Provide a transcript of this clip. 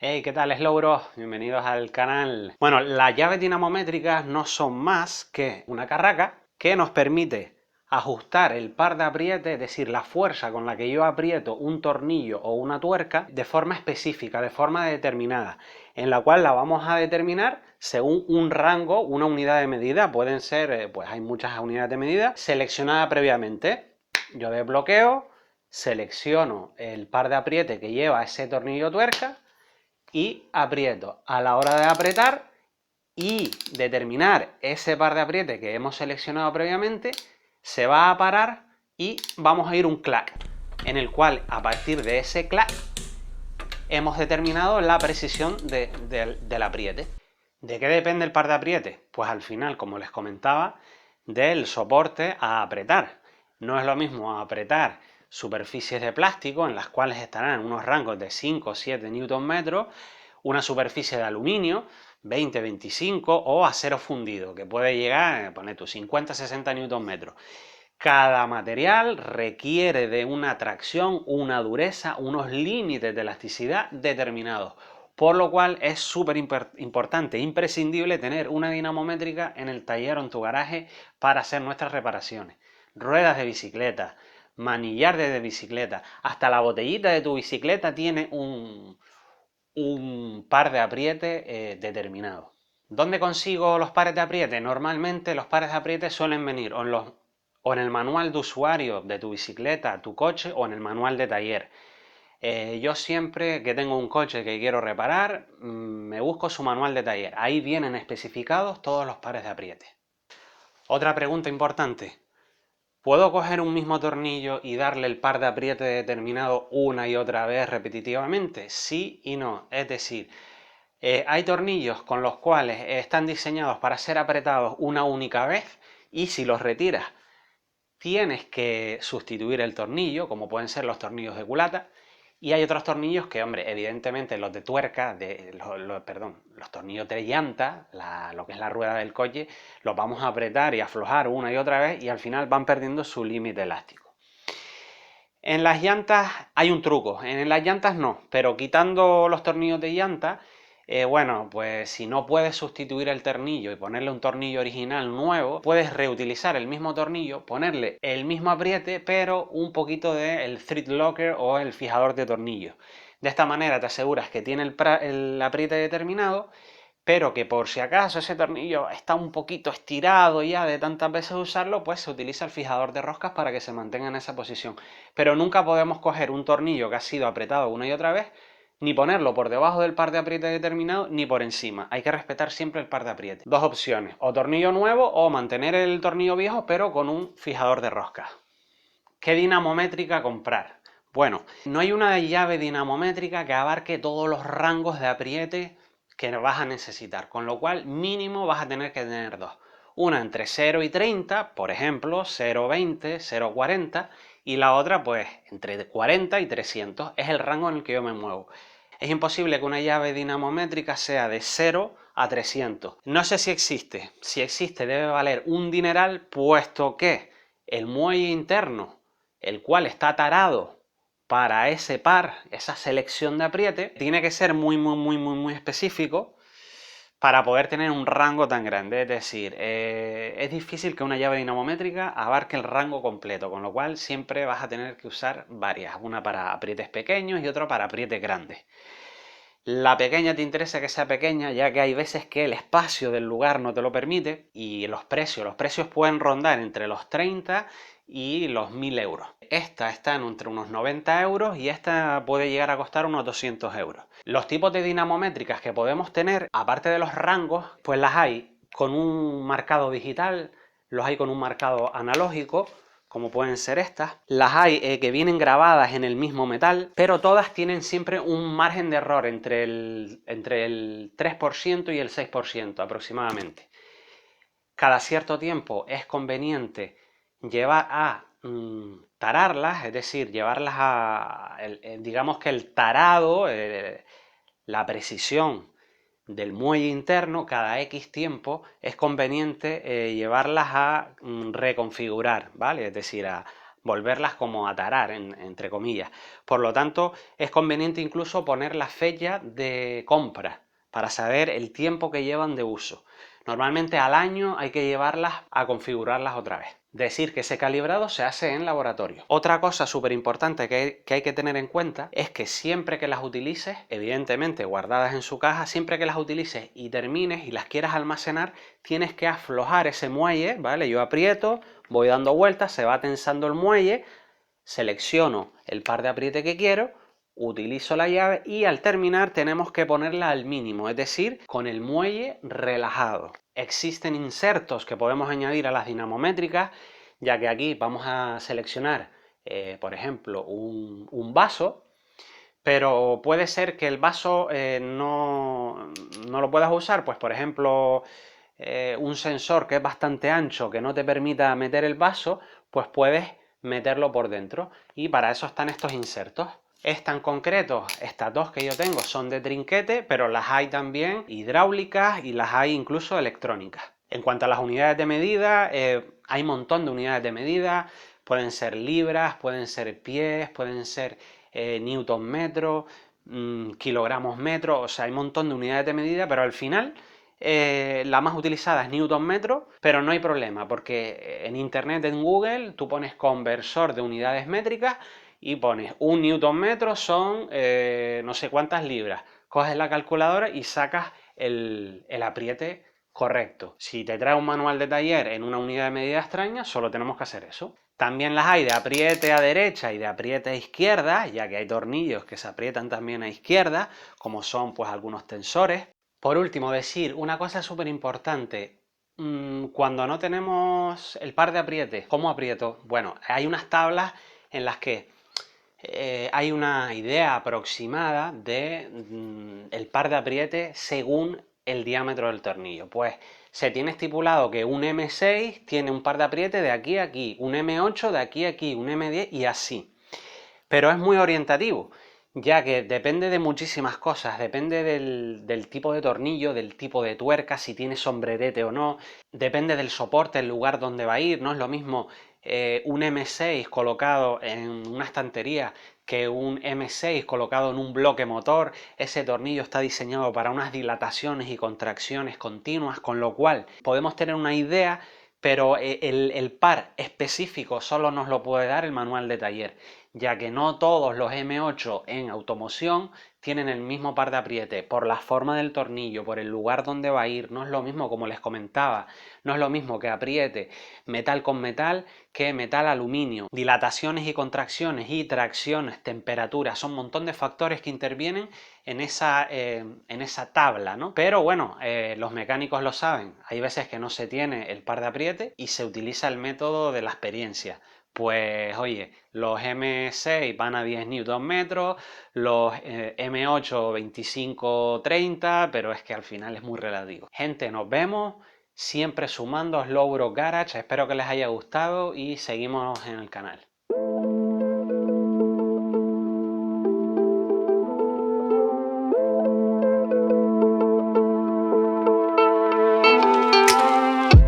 Hey, ¿qué tal, Slowbros? Bienvenidos al canal. Bueno, las llaves dinamométricas no son más que una carraca que nos permite ajustar el par de apriete, es decir, la fuerza con la que yo aprieto un tornillo o una tuerca de forma específica, de forma determinada, en la cual la vamos a determinar según un rango, una unidad de medida. Pueden ser, pues hay muchas unidades de medida seleccionadas previamente. Yo desbloqueo, selecciono el par de apriete que lleva ese tornillo o tuerca y aprieto. A la hora de apretar y determinar ese par de apriete que hemos seleccionado previamente, se va a parar y vamos a ir un clac, en el cual a partir de ese clac hemos determinado la precisión del apriete. ¿De qué depende el par de apriete? Pues al final, como les comentaba, del soporte a apretar. No es lo mismo apretar superficies de plástico en las cuales estarán en unos rangos de 5 o 7 Nm, una superficie de aluminio 20, 25 o acero fundido que puede llegar, pone tú, 50-60 Nm. Cada material requiere de una tracción, una dureza, unos límites de elasticidad determinados, por lo cual es súper importante, imprescindible tener una dinamométrica en el taller o en tu garaje para hacer nuestras reparaciones. Ruedas de bicicleta, manillar de bicicleta, hasta la botellita de tu bicicleta tiene un par de apriete determinado. ¿Dónde consigo los pares de apriete? Normalmente los pares de apriete suelen venir o en el manual de usuario de tu bicicleta, tu coche o en el manual de taller. Yo siempre que tengo un coche que quiero reparar, me busco su manual de taller. Ahí vienen especificados todos los pares de apriete. Otra pregunta importante. ¿Puedo coger un mismo tornillo y darle el par de apriete determinado una y otra vez repetitivamente? Sí y no. Es decir, hay tornillos con los cuales están diseñados para ser apretados una única vez y si los retiras tienes que sustituir el tornillo, como pueden ser los tornillos de culata, y hay otros tornillos que, hombre, evidentemente los de tuerca, los tornillos de llanta, lo que es la rueda del coche, los vamos a apretar y aflojar una y otra vez y al final van perdiendo su límite elástico. En las llantas hay un truco, en las llantas no, pero quitando los tornillos de llanta, bueno, pues si no puedes sustituir el tornillo y ponerle un tornillo original nuevo, puedes reutilizar el mismo tornillo, ponerle el mismo apriete, pero un poquito del thread locker o el fijador de tornillos. De esta manera te aseguras que tiene el apriete determinado, pero que por si acaso ese tornillo está un poquito estirado ya de tantas veces usarlo, pues se utiliza el fijador de roscas para que se mantenga en esa posición. Pero nunca podemos coger un tornillo que ha sido apretado una y otra vez, ni ponerlo por debajo del par de apriete determinado, ni por encima. Hay que respetar siempre el par de apriete. Dos opciones, o tornillo nuevo o mantener el tornillo viejo, pero con un fijador de roscas. ¿Qué dinamométrica comprar? Bueno, no hay una llave dinamométrica que abarque todos los rangos de apriete que vas a necesitar, con lo cual mínimo vas a tener que tener dos. Una entre 0 y 30, por ejemplo, 0,20, 0,40, y la otra pues entre 40 y 300, es el rango en el que yo me muevo. Es imposible que una llave dinamométrica sea de 0 a 300. No sé si existe. Si existe debe valer un dineral, puesto que el muelle interno, el cual está tarado para ese par, esa selección de apriete, tiene que ser muy específico para poder tener un rango tan grande. Es decir, es difícil que una llave dinamométrica abarque el rango completo, con lo cual siempre vas a tener que usar varias, una para aprietes pequeños y otra para aprietes grandes. La pequeña te interesa que sea pequeña, ya que hay veces que el espacio del lugar no te lo permite, y los precios pueden rondar entre los 30 y los 1000 euros. Esta está entre unos 90 euros y esta puede llegar a costar unos 200 euros. Los tipos de dinamométricas que podemos tener, aparte de los rangos, pues las hay con un marcado digital, los hay con un marcado analógico, como pueden ser estas. Las hay que vienen grabadas en el mismo metal, pero todas tienen siempre un margen de error entre el 3% y el 6% aproximadamente. Cada cierto tiempo es conveniente llevar a tararlas, es decir, llevarlas a, digamos que el tarado, la precisión del muelle interno, cada X tiempo es conveniente llevarlas a reconfigurar, ¿vale? Es decir, a volverlas como a tarar, entre comillas. Por lo tanto, es conveniente incluso poner la fecha de compra para saber el tiempo que llevan de uso. Normalmente al año hay que llevarlas a configurarlas otra vez. Decir que ese calibrado se hace en laboratorio. Otra cosa súper importante que hay que tener en cuenta es que siempre que las utilices, evidentemente guardadas en su caja, siempre que las utilices y termines y las quieras almacenar, tienes que aflojar ese muelle, ¿vale? Yo aprieto, voy dando vueltas, se va tensando el muelle, selecciono el par de apriete que quiero, utilizo la llave y al terminar tenemos que ponerla al mínimo, es decir, con el muelle relajado. Existen insertos que podemos añadir a las dinamométricas, ya que aquí vamos a seleccionar, por ejemplo, un vaso, pero puede ser que el vaso no lo puedas usar, pues por ejemplo, un sensor que es bastante ancho, que no te permita meter el vaso, pues puedes meterlo por dentro. Y para eso están estos insertos. Tan concretos, estas dos que yo tengo son de trinquete, pero las hay también hidráulicas y las hay incluso electrónicas. En cuanto a las unidades de medida, hay un montón de unidades de medida, pueden ser libras, pueden ser pies, pueden ser newton metro, kilogramos metro, o sea, hay un montón de unidades de medida, pero al final la más utilizada es newton metro, pero no hay problema, porque en internet, en Google, tú pones conversor de unidades métricas y pones un newton metro son no sé cuántas libras. Coges la calculadora y sacas el apriete correcto. Si te trae un manual de taller en una unidad de medida extraña, solo tenemos que hacer eso. También las hay de apriete a derecha y de apriete a izquierda, ya que hay tornillos que se aprietan también a izquierda, como son pues algunos tensores. Por último, decir una cosa súper importante. Cuando no tenemos el par de aprietes, ¿cómo aprieto? Bueno, hay unas tablas en las que hay una idea aproximada de el par de apriete según el diámetro del tornillo. Pues se tiene estipulado que un M6 tiene un par de apriete de aquí a aquí, un M8 de aquí a aquí, un M10 y así. Pero es muy orientativo, ya que depende de muchísimas cosas, depende del tipo de tornillo, del tipo de tuerca, si tiene sombrerete o no, depende del soporte, el lugar donde va a ir, no es lo mismo un M6 colocado en una estantería que un M6 colocado en un bloque motor. Ese tornillo está diseñado para unas dilataciones y contracciones continuas, con lo cual podemos tener una idea, pero el par específico solo nos lo puede dar el manual de taller, ya que no todos los M8 en automoción tienen el mismo par de apriete, por la forma del tornillo, por el lugar donde va a ir. No es lo mismo, como les comentaba, no es lo mismo que apriete metal con metal que metal aluminio. Dilataciones y contracciones y tracciones, temperaturas, son un montón de factores que intervienen en esa tabla, ¿no? Pero bueno, los mecánicos lo saben, hay veces que no se tiene el par de apriete y se utiliza el método de la experiencia. Pues oye, los M6 van a 10 Nm, los M8 25, 30, pero es que al final es muy relativo. Gente, nos vemos siempre sumando Slowbro Garage. Espero que les haya gustado y seguimos en el canal.